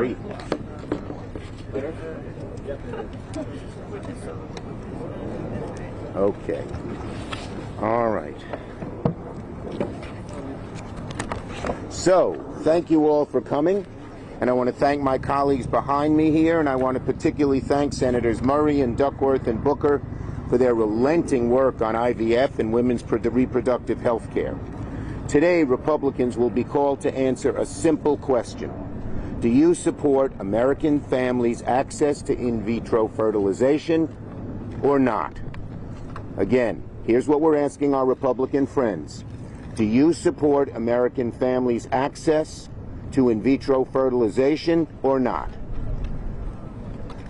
Murray. Okay. All right. So, thank you all for coming. And I want to thank my colleagues behind me here, and I want to particularly thank Senators Murray and Duckworth and Booker for their relenting work on IVF and women's reproductive health care. Today, Republicans will be called to answer a simple question. Do you support American families' access to in vitro fertilization or not? Again, here's what we're asking our Republican friends. Do you support American families' access to in vitro fertilization or not?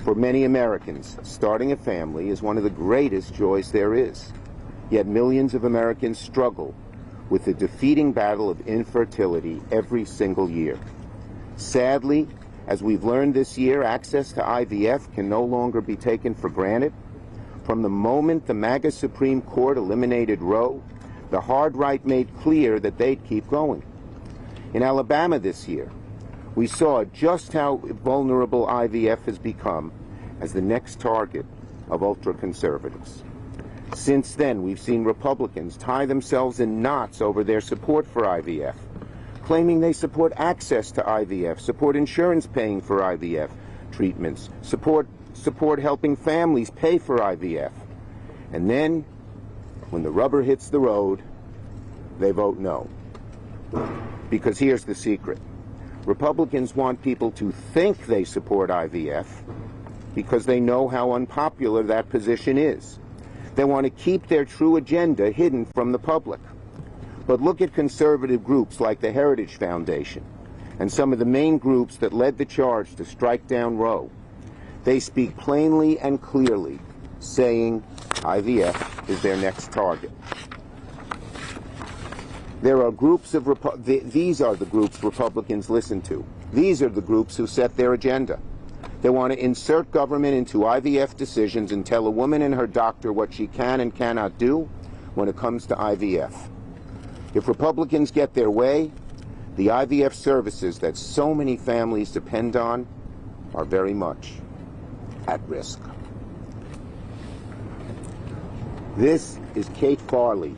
For many Americans, starting a family is one of the greatest joys there is. Yet millions of Americans struggle with the defeating battle of infertility every single year. Sadly, as we've learned this year, access to IVF can no longer be taken for granted. From the moment the MAGA Supreme Court eliminated Roe, the hard right made clear that they'd keep going. In Alabama this year, we saw just how vulnerable IVF has become as the next target of ultra-conservatives. Since then, we've seen Republicans tie themselves in knots over their support for IVF, claiming they support access to IVF, support insurance paying for IVF treatments, support helping families pay for IVF. And then, when the rubber hits the road, they vote no. Because here's the secret. Republicans want people to think they support IVF because they know how unpopular that position is. They want to keep their true agenda hidden from the public. But look at conservative groups like the Heritage Foundation and some of the main groups that led the charge to strike down Roe. They speak plainly and clearly, saying IVF is their next target. There are groups of these are the groups Republicans listen to. These are the groups who set their agenda. They want to insert government into IVF decisions and tell a woman and her doctor what she can and cannot do when it comes to IVF. If Republicans get their way, the IVF services that so many families depend on are very much at risk. This is Kate Farley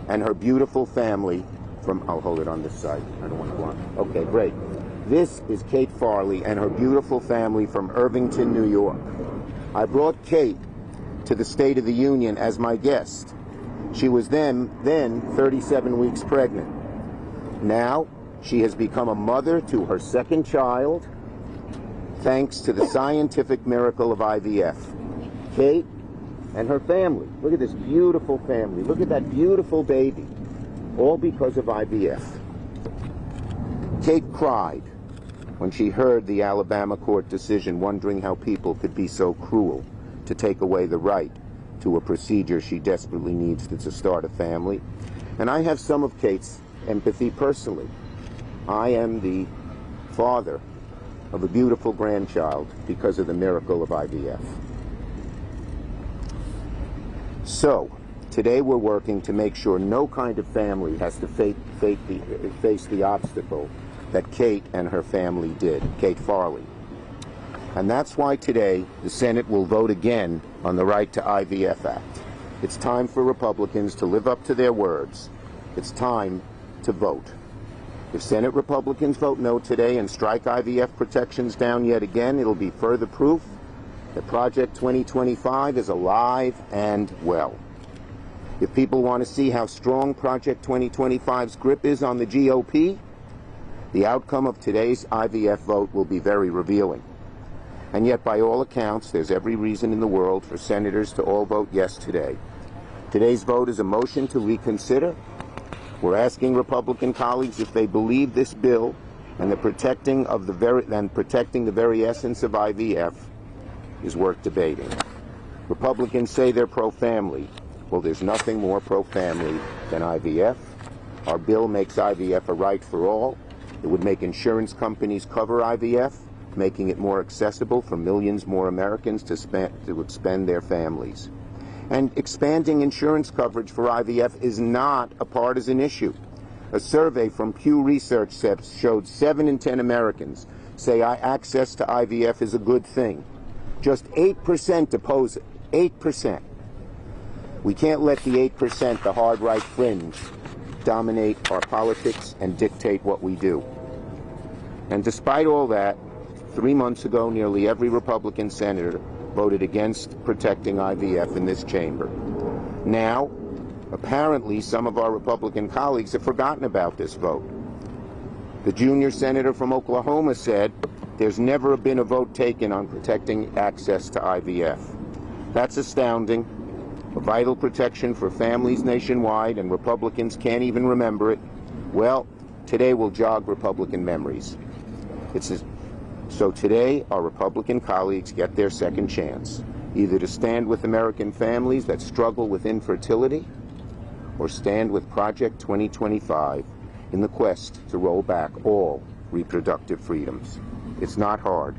and her beautiful family from, I'll hold it on this side, I don't want to block. Okay, great. This is Kate Farley and her beautiful family from Irvington, New York. I brought Kate to the State of the Union as my guest. She was then 37 weeks pregnant. Now, she has become a mother to her second child, thanks to the scientific miracle of IVF. Kate and her family. Look at this beautiful family. Look at that beautiful baby. All because of IVF. Kate cried when she heard the Alabama court decision, wondering how people could be so cruel to take away the right to a procedure she desperately needs to start a family. And I have some of Kate's empathy personally. I am the father of a beautiful grandchild because of the miracle of IVF. So, today we're working to make sure no kind of family has to face the obstacle that Kate and her family did, Kate Farley. And that's why today the Senate will vote again on the Right to IVF Act. It's time for Republicans to live up to their words. It's time to vote. If Senate Republicans vote no today and strike IVF protections down yet again, it'll be further proof that Project 2025 is alive and well. If people want to see how strong Project 2025's grip is on the GOP, the outcome of today's IVF vote will be very revealing. And yet, by all accounts, there's every reason in the world for senators to all vote yes today. Today's vote is a motion to reconsider. We're asking Republican colleagues if they believe this bill and protecting the very essence of IVF is worth debating. Republicans say they're pro-family. Well, there's nothing more pro-family than IVF. Our bill makes IVF a right for all. It would make insurance companies cover IVF, making it more accessible for millions more Americans to expend their families. And expanding insurance coverage for IVF is not a partisan issue. A survey from Pew Research Sept showed 7 in 10 Americans say access to IVF is a good thing. Just 8% oppose it. 8%. We can't let the 8%, the hard right fringe, dominate our politics and dictate what we do. And despite all that, 3 months ago, nearly every Republican senator voted against protecting IVF in this chamber. Now, apparently, some of our Republican colleagues have forgotten about this vote. The junior senator from Oklahoma said there's never been a vote taken on protecting access to IVF. That's astounding. A vital protection for families nationwide, and Republicans can't even remember it. Well, today will jog Republican memories. So today, our Republican colleagues get their second chance, either to stand with American families that struggle with infertility, or stand with Project 2025 in the quest to roll back all reproductive freedoms. It's not hard.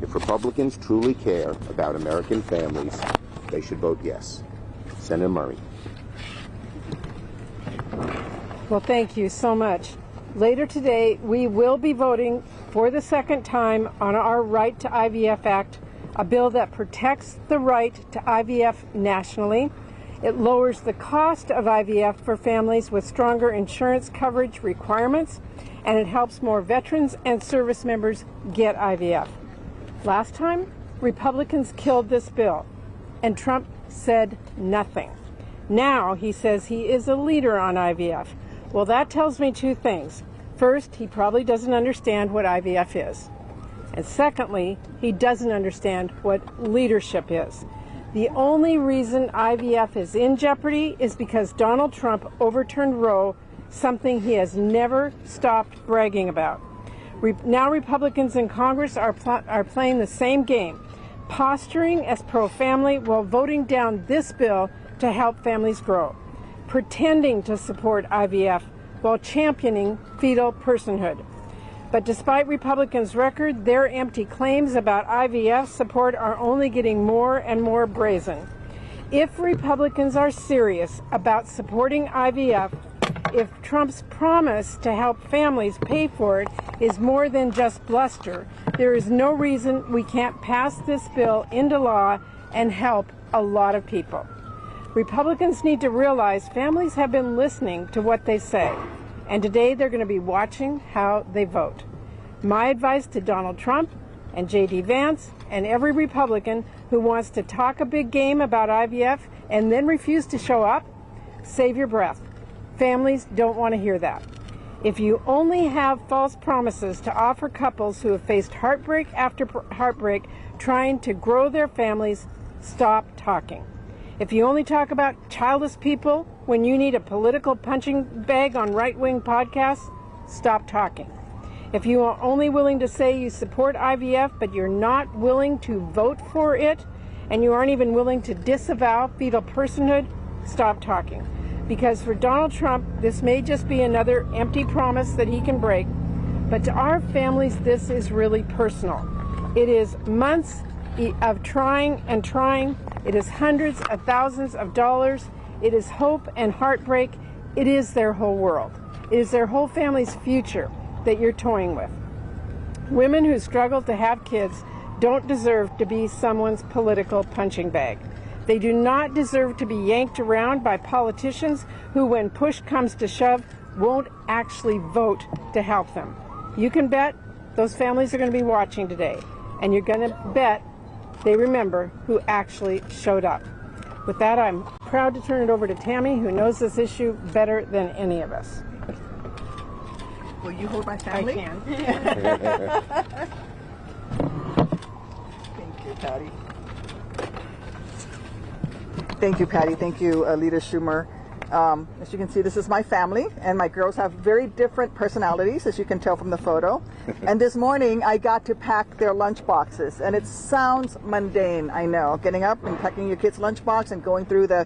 If Republicans truly care about American families, they should vote yes. Senator Murray. Well, thank you so much. Later today, we will be voting for the second time on our Right to IVF Act, a bill that protects the right to IVF nationally. It lowers the cost of IVF for families with stronger insurance coverage requirements, and it helps more veterans and service members get IVF. Last time, Republicans killed this bill, and Trump said nothing. Now he says he is a leader on IVF. Well, that tells me two things. First, he probably doesn't understand what IVF is. And secondly, he doesn't understand what leadership is. The only reason IVF is in jeopardy is because Donald Trump overturned Roe, something he has never stopped bragging about. Now Republicans in Congress are playing the same game, posturing as pro-family while voting down this bill to help families grow, pretending to support IVF while championing fetal personhood. But despite Republicans' record, their empty claims about IVF support are only getting more and more brazen. If Republicans are serious about supporting IVF, if Trump's promise to help families pay for it is more than just bluster, there is no reason we can't pass this bill into law and help a lot of people. Republicans need to realize families have been listening to what they say, and today they're going to be watching how they vote. My advice to Donald Trump and J.D. Vance and every Republican who wants to talk a big game about IVF and then refuse to show up, save your breath. Families don't want to hear that. If you only have false promises to offer couples who have faced heartbreak after heartbreak trying to grow their families, stop talking. If you only talk about childless people when you need a political punching bag on right-wing podcasts, stop talking. If you are only willing to say you support IVF, but you're not willing to vote for it, and you aren't even willing to disavow fetal personhood, stop talking. Because for Donald Trump, this may just be another empty promise that he can break, but to our families, this is really personal. It is months of trying and trying. It is hundreds of thousands of dollars. It is hope and heartbreak. It is their whole world. It is their whole family's future that you're toying with. Women who struggle to have kids don't deserve to be someone's political punching bag. They do not deserve to be yanked around by politicians who, when push comes to shove, won't actually vote to help them. You can bet those families are going to be watching today, and you're going to bet they remember who actually showed up. With that, I'm proud to turn it over to Tammy, who knows this issue better than any of us. Will you hold my family? I can. Thank you, Patty. Thank you, Patty. Thank you, Leader Schumer. As you can see, this is my family, and my girls have very different personalities, as you can tell from the photo. And this morning, I got to pack their lunch boxes, and it sounds mundane, I know, getting up and packing your kid's lunchbox and going through the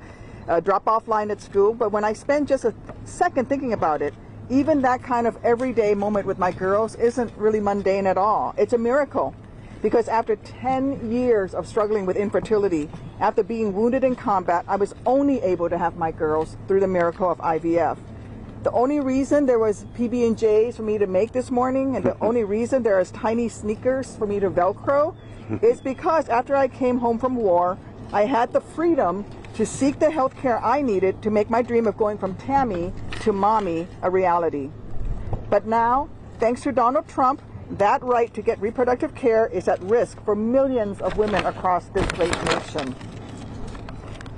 drop-off line at school. But when I spend just a second thinking about it, even that kind of everyday moment with my girls isn't really mundane at all. It's a miracle. Because after 10 years of struggling with infertility, after being wounded in combat, I was only able to have my girls through the miracle of IVF. The only reason there was PB&Js for me to make this morning, and the only reason there is tiny sneakers for me to Velcro, is because after I came home from war, I had the freedom to seek the health care I needed to make my dream of going from Tammy to mommy a reality. But now, thanks to Donald Trump, that right to get reproductive care is at risk for millions of women across this great nation.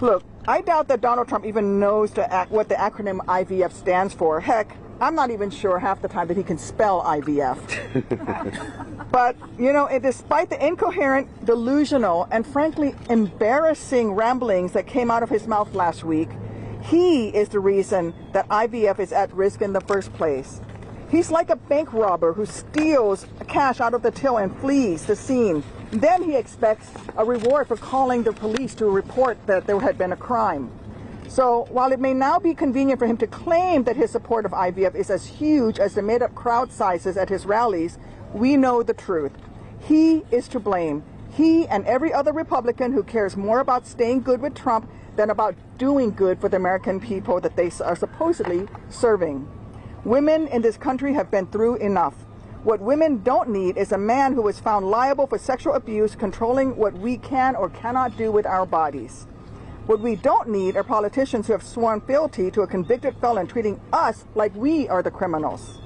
Look, I doubt that Donald Trump even knows what the acronym IVF stands for. Heck, I'm not even sure half the time that he can spell IVF. But, you know, despite the incoherent, delusional, and frankly embarrassing ramblings that came out of his mouth last week, he is the reason that IVF is at risk in the first place. He's like a bank robber who steals cash out of the till and flees the scene. Then he expects a reward for calling the police to report that there had been a crime. So while it may now be convenient for him to claim that his support of IVF is as huge as the made-up crowd sizes at his rallies, we know the truth. He is to blame. He and every other Republican who cares more about staying good with Trump than about doing good for the American people that they are supposedly serving. Women in this country have been through enough. What women don't need is a man who was found liable for sexual abuse, controlling what we can or cannot do with our bodies. What we don't need are politicians who have sworn fealty to a convicted felon, treating us like we are the criminals.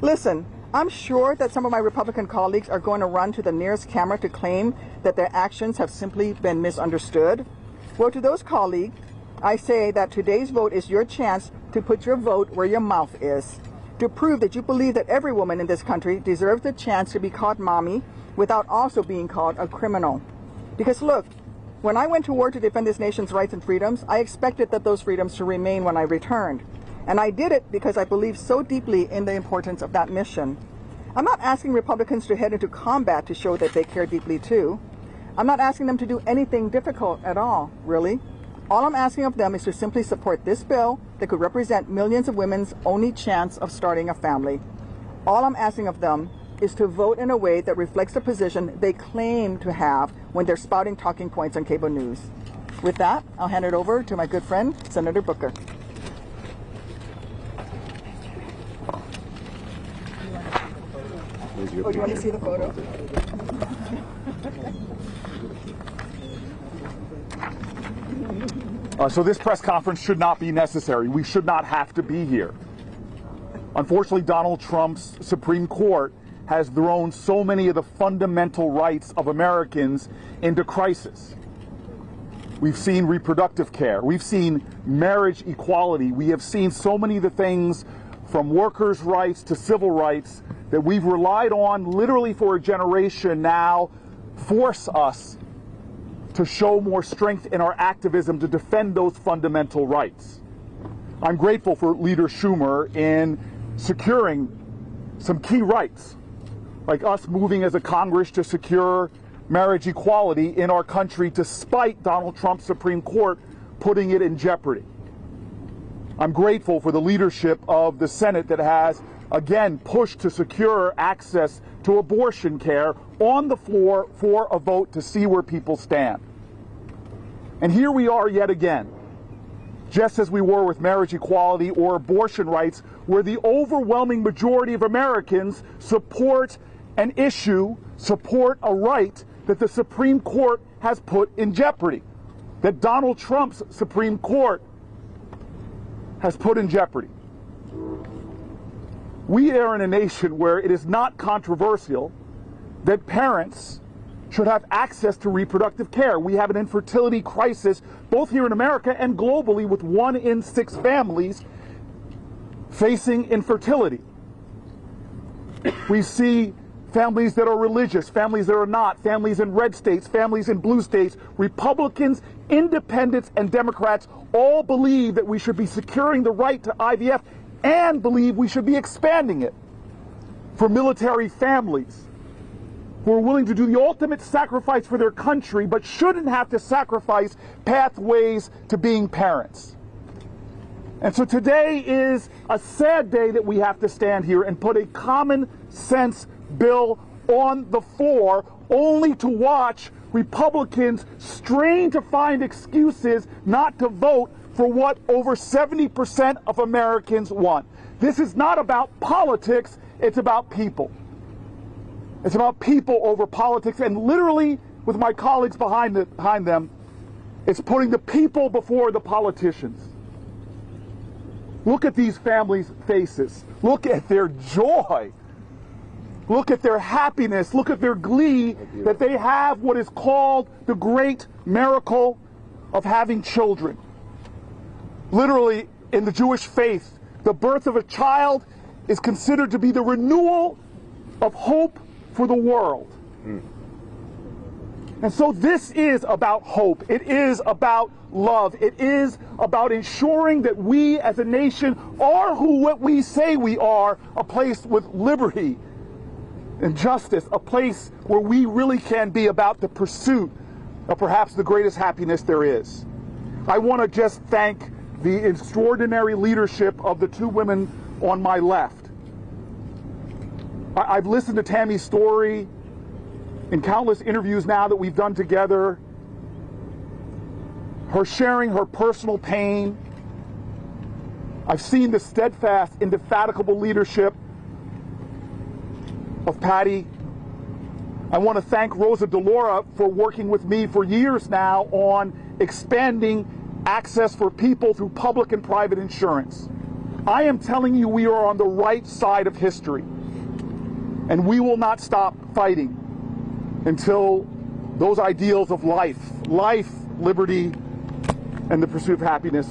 Listen, I'm sure that some of my Republican colleagues are going to run to the nearest camera to claim that their actions have simply been misunderstood. Well, to those colleagues, I say that today's vote is your chance to put your vote where your mouth is, to prove that you believe that every woman in this country deserves the chance to be called mommy without also being called a criminal. Because look, when I went to war to defend this nation's rights and freedoms, I expected that those freedoms to remain when I returned. And I did it because I believe so deeply in the importance of that mission. I'm not asking Republicans to head into combat to show that they care deeply too. I'm not asking them to do anything difficult at all, really. All I'm asking of them is to simply support this bill that could represent millions of women's only chance of starting a family. All I'm asking of them is to vote in a way that reflects the position they claim to have when they're spouting talking points on cable news. With that, I'll hand it over to my good friend, Senator Booker. Oh, you want to see the photo? So this press conference should not be necessary. We should not have to be here. Unfortunately, Donald Trump's Supreme Court has thrown so many of the fundamental rights of Americans into crisis. We've seen reproductive care. We've seen marriage equality. We have seen so many of the things from workers' rights to civil rights that we've relied on literally for a generation now force us to show more strength in our activism to defend those fundamental rights. I'm grateful for Leader Schumer in securing some key rights, like us moving as a Congress to secure marriage equality in our country despite Donald Trump's Supreme Court putting it in jeopardy. I'm grateful for the leadership of the Senate that has, again, pushed to secure access to abortion care on the floor for a vote to see where people stand. And here we are yet again, just as we were with marriage equality or abortion rights, where the overwhelming majority of Americans support an issue, support a right that the Supreme Court has put in jeopardy, that Donald Trump's Supreme Court has put in jeopardy. We are in a nation where it is not controversial that parents should have access to reproductive care. We have an infertility crisis both here in America and globally, with 1 in 6 families facing infertility. We see families that are religious, families that are not, families in red states, families in blue states, Republicans, independents, and Democrats all believe that we should be securing the right to IVF and believe we should be expanding it for military families who are willing to do the ultimate sacrifice for their country but shouldn't have to sacrifice pathways to being parents. And so today is a sad day that we have to stand here and put a common sense bill on the floor only to watch Republicans strain to find excuses not to vote for what over 70% of Americans want. This is not about politics, it's about people. It's about people over politics, and literally, with my colleagues behind them, it's putting the people before the politicians. Look at these families' faces. Look at their joy. Look at their happiness. Look at their glee that they have what is called the great miracle of having children. Literally, in the Jewish faith, the birth of a child is considered to be the renewal of hope for the world. And so this is about hope. It is about love. It is about ensuring that we as a nation are what we say we are, a place with liberty and justice, a place where we really can be about the pursuit of perhaps the greatest happiness there is. I want to just thank the extraordinary leadership of the two women on my left. I've listened to Tammy's story in countless interviews now that we've done together, her sharing her personal pain. I've seen the steadfast, indefatigable leadership of Patty. I want to thank Rosa DeLaura for working with me for years now on expanding access for people through public and private insurance. I am telling you, we are on the right side of history, and we will not stop fighting until those ideals of life, liberty, and the pursuit of happiness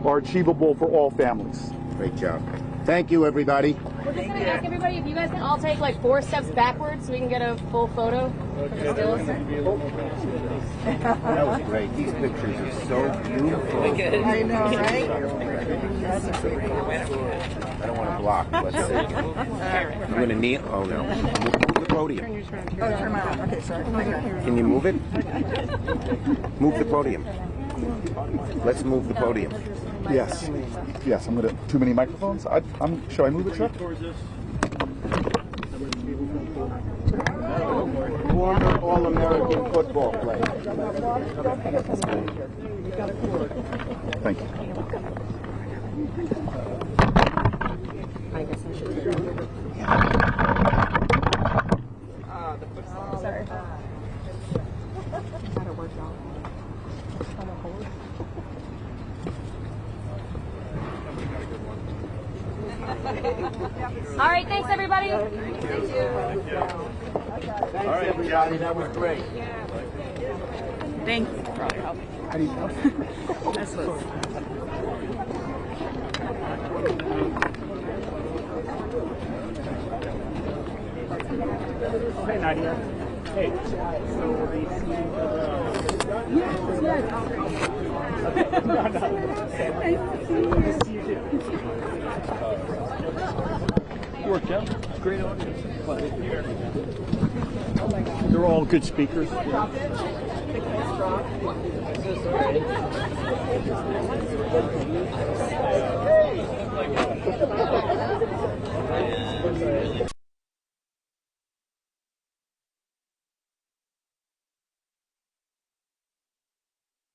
are achievable for all families. Great job. Thank you, everybody. We're just going to ask everybody if you guys can all take like 4 steps backwards so we can get a full photo. That was great. These pictures are so beautiful. I know, right? I don't want to block. Let's see. I'm going to kneel. Oh, no. Move the podium. Turn my arm. Okay, sorry. Can you move it? Move the podium. Let's move the podium. Yes. Yes, I'm going to... Too many microphones? Should I move it, Chuck? Former All-American football player. Thank you. I guess I should. Sorry. All right, thanks everybody. Thank you. All right, everybody, that was great. Thanks. How do you know? That's what. Hey, Nadia. Hey. So yes. No. Nice to see you too. Good work, Jeff. Great audience. They're all good speakers. Hey.